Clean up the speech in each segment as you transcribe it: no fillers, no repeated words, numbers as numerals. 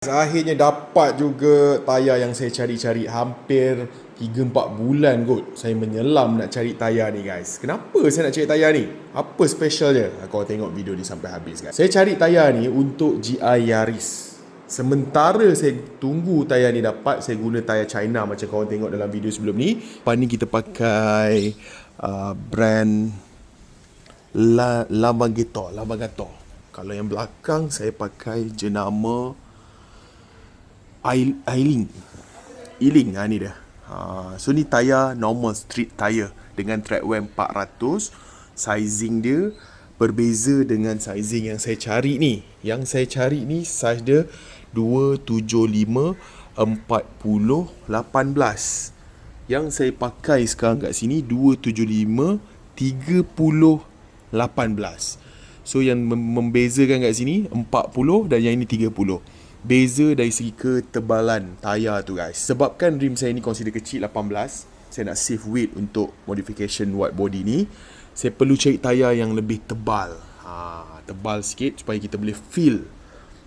Akhirnya dapat juga tayar yang saya cari-cari hampir 3-4 bulan kot. Saya menyelam nak cari tayar ni guys. Kenapa saya nak cari tayar ni? Apa special dia? Korang tengok video ni sampai habis guys. Saya cari tayar ni untuk GI Yaris. Sementara saya tunggu tayar ni dapat, saya guna tayar China macam korang tengok dalam video sebelum ni. Lepas ni kita pakai brand Lamborghini. Kalau yang belakang saya pakai jenama Ealing ni dia. So ni tayar normal street tire dengan track wear 400. Sizing dia berbeza dengan sizing yang saya cari ni. Yang saya cari ni size dia 275 40 18. Yang saya pakai sekarang kat sini 275 30 18. So yang membezakan kat sini 40 dan yang ini 30. Beza dari segi ketebalan tayar tu guys. Sebabkan rim saya ni consider kecil 18, saya nak save weight untuk modification wide body ni, saya perlu cari tayar yang lebih tebal. Tebal sikit supaya kita boleh feel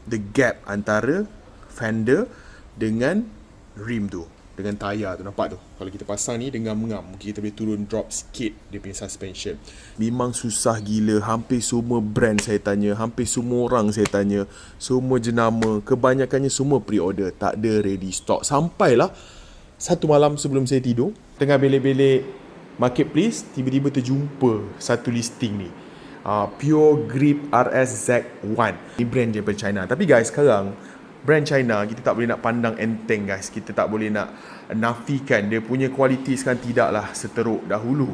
the gap antara fender dengan rim tu, dengan tayar tu. Nampak tu? Kalau kita pasang ni dengan mengam, mungkin kita boleh turun drop sikit dia punya suspension. Memang susah gila. Hampir semua brand saya tanya, hampir semua orang saya tanya, semua jenama, kebanyakannya semua pre-order, tak ada ready stock. Sampailah satu malam sebelum saya tidur, tengah belik-belik marketplace, tiba-tiba terjumpa satu listing ni, Pure Grip RS Z1. Ni brand daripada China. Tapi guys, sekarang brand China kita tak boleh nak pandang enteng guys. Kita tak boleh nak nafikan dia punya kualiti sekarang tidaklah seteruk dahulu.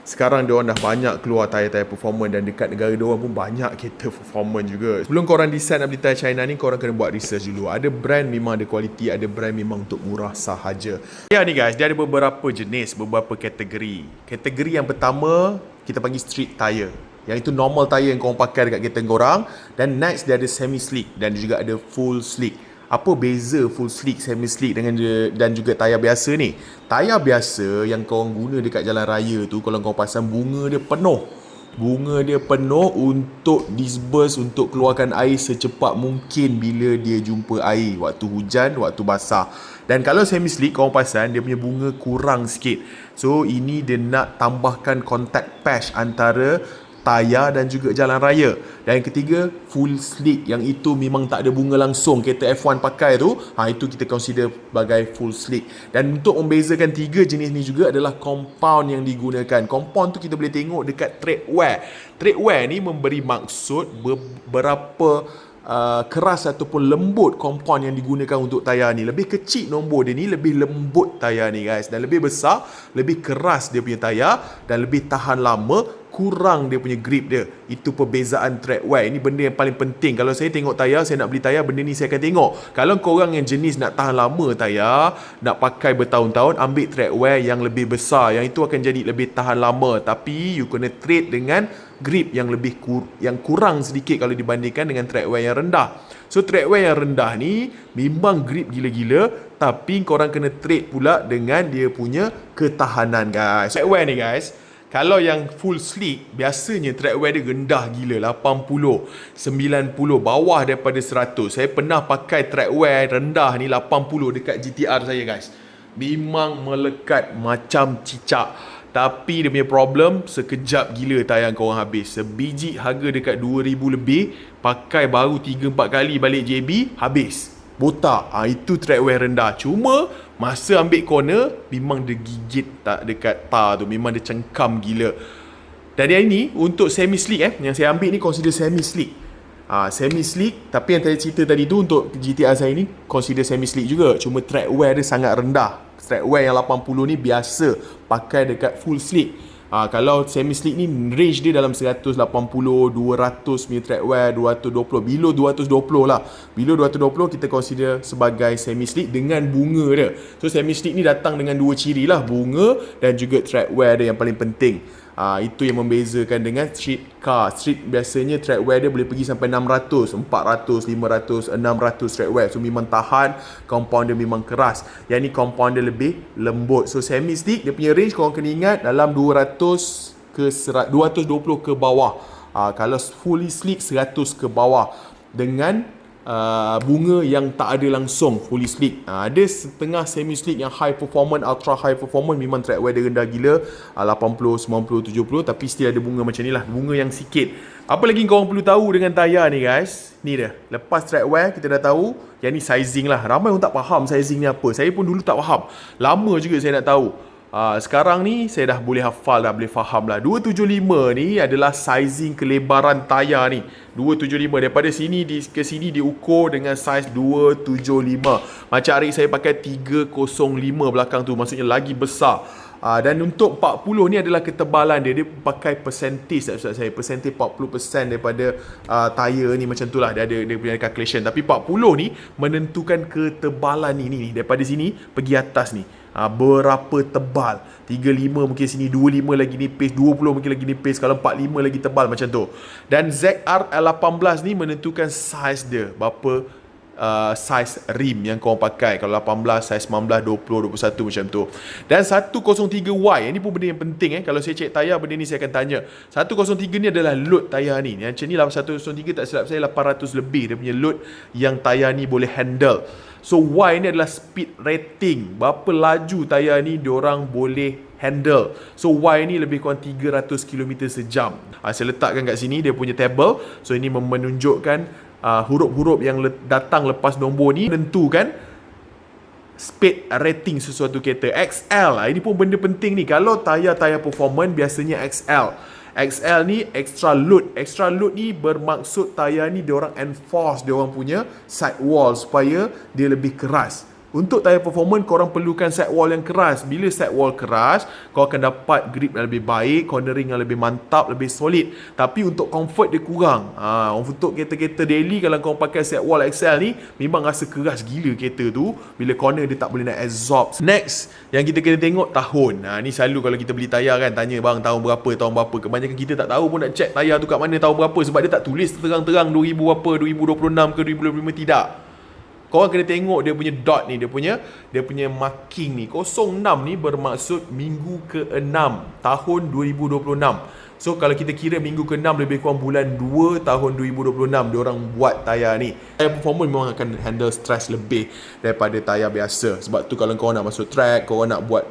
Sekarang diorang dah banyak keluar tayar-tayar performance dan dekat negara diorang pun banyak kereta performance juga. Sebelum korang decide nak beli tayar China ni, korang kena buat research dulu. Ada brand memang ada kualiti, ada brand memang untuk murah sahaja. Ya ni guys, dia ada beberapa jenis, beberapa kategori. Kategori yang pertama kita panggil street tire. Yang itu normal tayar yang korang pakai dekat kereta korang. Dan next dia ada semi slick dan juga ada full slick. Apa beza full slick, semi slick dan juga tayar biasa ni? Tayar biasa yang korang guna dekat jalan raya tu, kalau korang pasang, bunga dia penuh. Bunga dia penuh untuk disburse, untuk keluarkan air secepat mungkin bila dia jumpa air. Waktu hujan, waktu basah. Dan kalau semi slick korang pasang, dia punya bunga kurang sikit. So ini dia nak tambahkan contact patch antara tayar dan juga jalan raya. Dan yang ketiga, full slick, yang itu memang tak ada bunga langsung. Kereta F1 pakai tu, itu kita consider sebagai full slick. Dan untuk membezakan tiga jenis ni juga adalah compound yang digunakan. Compound tu kita boleh tengok dekat tread wear. Tread wear ni memberi maksud berapa keras ataupun lembut compound yang digunakan untuk tayar ni. Lebih kecil nombor dia ni, lebih lembut tayar ni guys. Dan lebih besar, lebih keras dia punya tayar dan lebih tahan lama, kurang dia punya grip dia. Itu perbezaan tread wear. Ini benda yang paling penting. Kalau saya tengok tayar, saya nak beli tayar, benda ni saya akan tengok. Kalau korang yang jenis nak tahan lama tayar, nak pakai bertahun-tahun, ambil tread wear yang lebih besar. Yang itu akan jadi lebih tahan lama. Tapi you kena trade dengan grip yang lebih yang kurang sedikit kalau dibandingkan dengan tread wear yang rendah. So tread wear yang rendah ni memang grip gila-gila, tapi korang kena trade pula dengan dia punya ketahanan guys. Tread wear ni guys, kalau yang full slick, biasanya tread wear dia rendah gila, 80, 90, bawah daripada 100. Saya pernah pakai tread wear rendah ni 80 dekat GTR saya guys. Memang melekat macam cicak. Tapi dia punya problem, sekejap gila tayar korang habis. Sebiji harga dekat 2,000 lebih, pakai baru 3-4 kali balik JB, habis. Botak. Itu tread wear rendah. Cuma masa ambil corner, memang dia gigit tak dekat tar tu. Memang dia cengkam gila. Dan yang ini untuk semi slick yang saya ambil ni consider semi slick. Semi slick, tapi yang saya cerita tadi tu untuk GTR saya ni consider semi slick juga. Cuma tread wear dia sangat rendah. Tread wear yang 80 ni biasa pakai dekat full slick. Kalau semi slick ni range dia dalam 180, 200 punya tread wear, 220, below 220 lah. Below 220 kita consider sebagai semi slick dengan bunga dia. So semi slick ni datang dengan dua ciri lah, bunga dan juga tread wear dia yang paling penting. Itu yang membezakan dengan street car. Street biasanya tread wear dia boleh pergi sampai 600, 400, 500, 600 tread wear. So memang tahan, compound dia memang keras. Yang ni compound dia lebih lembut. So semi stick dia punya range korang kena ingat dalam 200 ke 220 ke bawah. Kalau fully slick 100 ke bawah. Dengan bunga yang tak ada langsung fully slick. Ada setengah semi slick yang high performance, ultra high performance, memang track wear dia rendah gila, 80, 90, 70, tapi still ada bunga macam ni lah, bunga yang sikit. Apa lagi korang perlu tahu dengan tayar ni guys? Ni dia, lepas track wear kita dah tahu yang ni sizing lah. Ramai orang tak faham sizing ni apa. Saya pun dulu tak faham, lama juga saya nak tahu. Sekarang ni saya dah boleh hafal, dah boleh faham lah. 275 ni adalah sizing kelebaran tayar ni. 275 daripada sini ke sini diukur dengan saiz 275. Macam hari saya pakai 305 belakang tu, maksudnya lagi besar. Dan untuk 40 ni adalah ketebalan dia. Dia pakai percentage tak Ustaz saya. Percentage 40% daripada tayar ni, macam tu lah. Dia punya calculation. Tapi 40 ni menentukan ketebalan ni. Daripada sini pergi atas ni. Berapa tebal. 35 mungkin sini, 25 lagi nipis, 20 mungkin lagi nipis, kalau 45 lagi tebal, macam tu. Dan ZR18 ni menentukan saiz dia. Berapa saiz rim yang korang pakai. Kalau 18, saiz 19, 20, 21, macam tu. Dan 103Y, ini pun benda yang penting. Kalau saya cek tayar, benda ni saya akan tanya. 103 ni adalah load tayar ni. Macam ni lah, 103 tak silap saya 800 lebih dia punya load yang tayar ni boleh handle. So Y ni adalah speed rating, berapa laju tayar ni diorang boleh handle. So Y ni lebih kurang 300 km sejam. Saya letakkan kat sini dia punya table. So ini menunjukkan huruf-huruf yang datang lepas nombor ni menentukan speed rating sesuatu kereta. XL, ini pun benda penting ni. Kalau tayar performance biasanya XL. XL ni extra load. Extra load ni bermaksud tayar ni diorang enforce diorang punya sidewall supaya dia lebih keras. Untuk tayar performance, korang perlukan sidewall yang keras. Bila sidewall keras, kau akan dapat grip yang lebih baik, cornering yang lebih mantap, lebih solid. Tapi untuk comfort dia kurang. Untuk kereta-kereta daily, kalau kau pakai sidewall XL ni, memang rasa keras gila kereta tu. Bila corner dia tak boleh nak absorb. Next, yang kita kena tengok tahun. Ni selalu kalau kita beli tayar kan, tanya bang tahun berapa. Kebanyakan kita tak tahu pun nak check tayar tu kat mana tahun berapa. Sebab dia tak tulis terang-terang 2000 berapa, 2026 ke 2025, tidak. Korang kena tengok dia punya dot ni, dia punya marking ni. 06 ni bermaksud minggu ke-6 tahun 2026. So kalau kita kira minggu ke-6 lebih kurang bulan 2 tahun 2026 diorang buat tayar ni. Tayar performance memang akan handle stress lebih daripada tayar biasa. Sebab tu kalau korang nak masuk track, korang nak buat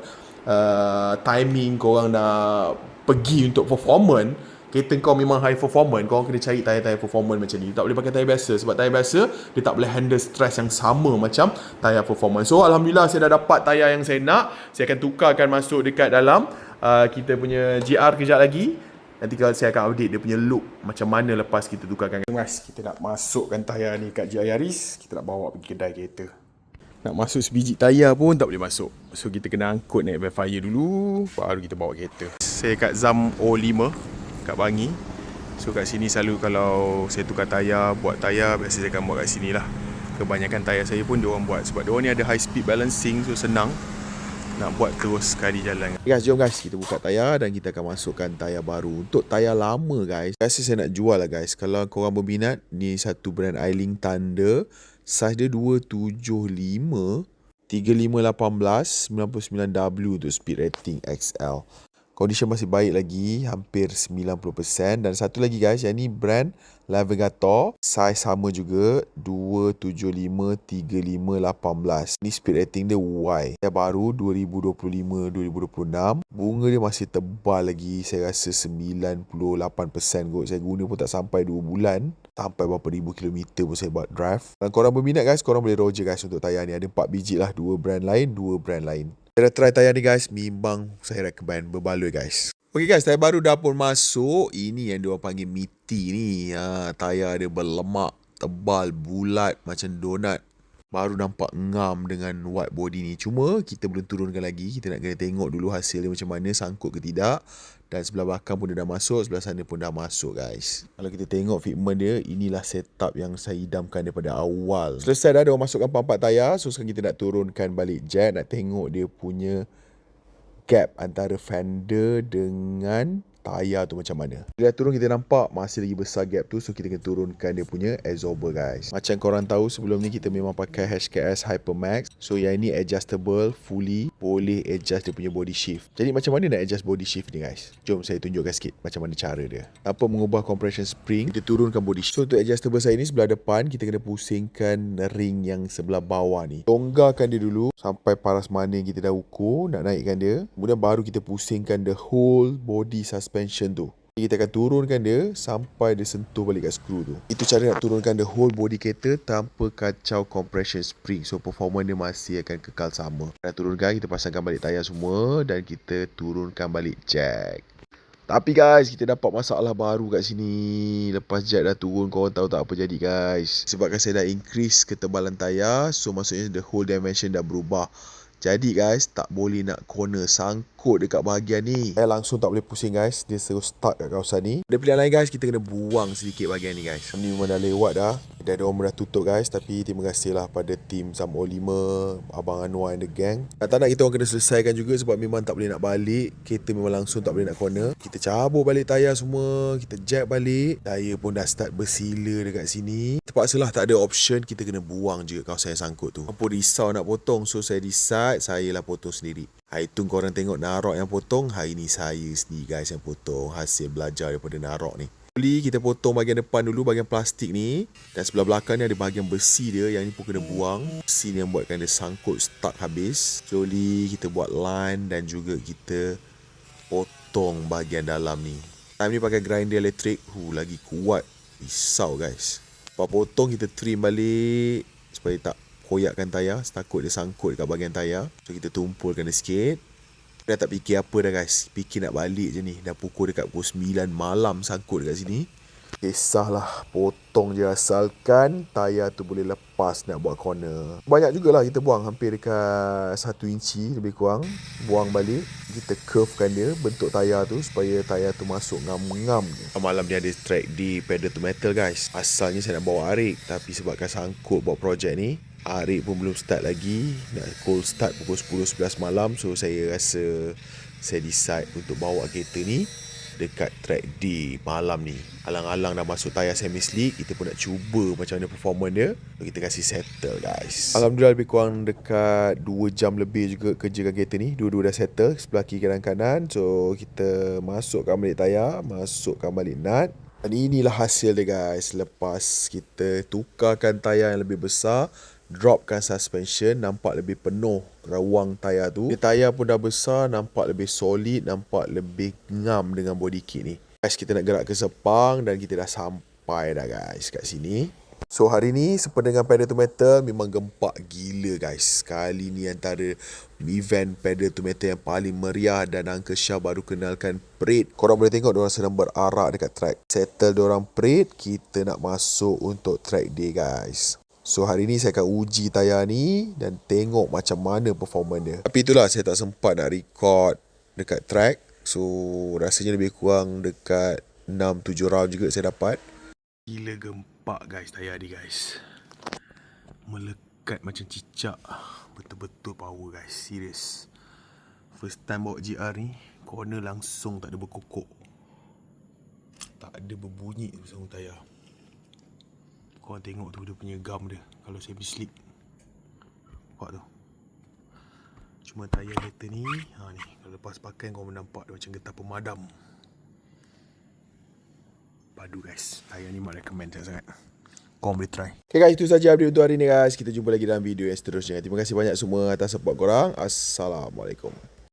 timing, korang nak pergi untuk performance, kereta kau memang high performance, kau kena cari tayar-tayar performance macam ni. Tak boleh pakai tayar biasa. Sebab tayar biasa, dia tak boleh handle stress yang sama macam tayar performance. So, Alhamdulillah saya dah dapat tayar yang saya nak. Saya akan tukarkan masuk dekat dalam kita punya GR kejap lagi. Nanti kalau saya akan update dia punya look macam mana lepas kita tukarkan. Mas, kita nak masukkan tayar ni kat GR Yaris. Kita nak bawa pergi kedai kereta. Nak masuk sebiji tayar pun tak boleh masuk. So, kita kena angkut naik Velfire dulu, baru kita bawa kereta. Saya kat Zam O5 kat Bangi. So kat sini selalu kalau saya tukar tayar, buat tayar, biasa saya akan buat kat sini lah. Kebanyakan tayar saya pun diorang buat. Sebab diorang ni ada high speed balancing, so senang nak buat terus sekali jalan. Guys, jom guys, kita buka tayar dan kita akan masukkan tayar baru. Untuk tayar lama guys, biasa saya nak jual lah guys. Kalau korang berminat, ni satu brand Ailing Thunder. Saiz dia 275 3518 99W tu speed rating XL. Condition masih baik lagi, hampir 90%. Dan satu lagi guys, yang ni brand Navigator. Saiz sama juga, 275 3518. Ni speed rating dia Y. Yang baru 2025-2026. Bunga dia masih tebal lagi, saya rasa 98% kot. Saya guna pun tak sampai 2 bulan. Sampai berapa ribu kilometer pun saya buat drive. Dan korang berminat guys, korang boleh roger guys untuk tayar ni. Ada 4 biji lah, 2 brand lain. Saya dah try tayar ni guys, memang saya recommend, berbaloi guys. Okay guys, tayar baru dah pun masuk. Ini yang diorang panggil Miti ni. Tayar dia berlemak, tebal, bulat macam donat. Baru nampak ngam dengan white body ni. Cuma kita belum turunkan lagi. Kita nak kena tengok dulu hasil dia macam mana, sangkut ke tidak. Dan sebelah belakang pun dia dah masuk, sebelah sana pun dah masuk guys. Kalau kita tengok fitment dia, inilah setup yang saya idamkan daripada awal. Selesai dah, dia masukkan pump tayar. So sekarang kita nak turunkan balik jet, nak tengok dia punya gap antara fender dengan tayar tu macam mana. Bila turun kita nampak masih lagi besar gap tu, so kita kena turunkan dia punya absorber guys. Macam korang tahu sebelum ni kita memang pakai HKS Hypermax, so yang ini adjustable fully, boleh adjust dia punya body shift. Jadi macam mana nak adjust body shift ni guys? Jom saya tunjukkan sikit macam mana cara dia. Tanpa mengubah compression spring, kita turunkan body shift. So untuk adjustable saya ni sebelah depan, kita kena pusingkan ring yang sebelah bawah ni. Longgarkan dia dulu sampai paras mana yang kita dah ukur, nak naikkan dia. Kemudian baru kita pusingkan the whole body suspension tu. Kita akan turunkan dia sampai dia sentuh balik kat skru tu. Itu cara nak turunkan the whole body kereta tanpa kacau compression spring. So performance dia masih akan kekal sama. Nak turunkan, kita pasangkan balik tayar semua dan kita turunkan balik jack. Tapi guys, kita dapat masalah baru kat sini. Lepas jack dah turun, korang tahu tak apa jadi guys? Sebabkan saya dah increase ketebalan tayar, so maksudnya the whole dimension dah berubah. Jadi guys, tak boleh nak corner, sangkut dekat bahagian ni. Saya langsung tak boleh pusing guys, dia terus stuck kat kawasan ni. Ada pilihan lain guys, kita kena buang sedikit bahagian ni guys. Ni memang dah lewat dah. Dah ada orang dah tutup guys, tapi terima kasih lah pada tim Sam O5, Abang Anwar and the gang. Tak nak kita orang kena selesaikan juga sebab memang tak boleh nak balik. Kereta memang langsung tak boleh nak corner. Kita cabut balik tayar semua, kita jack balik. Tayar pun dah start bersila dekat sini. Terpaksalah tak ada option, kita kena buang je kawasan yang sangkut tu. Apa risau nak potong, so saya decide saya lah potong sendiri. Hari tu korang tengok Narok yang potong, hari ni saya sendiri guys yang potong. Hasil belajar daripada Narok ni. Kita potong bahagian depan dulu, bahagian plastik ni. Dan sebelah belakang ni ada bahagian besi dia, yang ni pun kena buang. Besi ni yang buatkan dia sangkut stuck habis. Slowly kita buat line dan juga kita potong bahagian dalam ni. Time ni pakai grinder elektrik, lagi kuat. Risau guys. Lepas potong kita trim balik supaya tak koyakkan tayar, takut dia sangkut dekat bahagian tayar. So kita tumpulkan dia sikit. Dah tak fikir apa dah guys, fikir nak balik je ni. Dah pukul dekat pukul 9 malam sangkut dekat sini. Kisahlah, potong je asalkan tayar tu boleh lepas nak buat corner. Banyak jugalah kita buang, hampir dekat 1 inci lebih kurang. Buang balik, kita curvekan dia, bentuk tayar tu supaya tayar tu masuk ngam-ngam. Malam ni ada track di pedal to metal guys. Asalnya saya nak bawa Arik, tapi sebabkan sangkut buat projek ni, Arik pun belum start lagi. Nak cold start pukul 10-11 malam. So saya rasa saya decide untuk bawa kereta ni dekat track D malam ni. Alang-alang dah masuk tayar semi-slick, kita pun nak cuba macam mana performance dia. So kita kasih settle guys. Alhamdulillah lebih kurang dekat 2 jam lebih juga kerjakan kereta ni. Dua-dua dah settle, sebelah kiri kanan-kanan. So kita masukkan balik tayar, masukkan balik nut. Dan inilah hasil dia guys. Lepas kita tukarkan tayar yang lebih besar, dropkan suspension, nampak lebih penuh ruang tayar tu. Tayar pun dah besar, nampak lebih solid, nampak lebih ngam dengan body kit ni. Guys, kita nak gerak ke Sepang dan kita dah sampai dah guys kat sini. So hari ni Sepang dengan pedal to metal memang gempak gila guys. Kali ni antara event pedal to metal yang paling meriah dan Uncle Shah baru kenalkan parade. Korang boleh tengok diorang sedang berarak dekat track. Settle diorang parade, kita nak masuk untuk track day guys. So hari ni saya akan uji tayar ni dan tengok macam mana performance dia. Tapi itulah, saya tak sempat nak record dekat track. So rasanya lebih kurang dekat 6-7 round juga saya dapat. Gila gempak guys tayar ni guys. Melekat macam cicak. Betul-betul power guys, serius. First time bawa GR ni, corner langsung tak ada berkokok. Tak ada berbunyi sarung tayar. Korang tengok tu dia punya gam dia kalau saya slick. Nampak tu. Cuma tayar kereta ni, ni kalau lepas pakai korang nampak dia macam getah pemadam. Padu guys. Tayar ni mak recommend sangat. Korang boleh try. Okay guys, itu saja update untuk hari ni guys. Kita jumpa lagi dalam video yang seterusnya. Terima kasih banyak semua atas support korang. Assalamualaikum.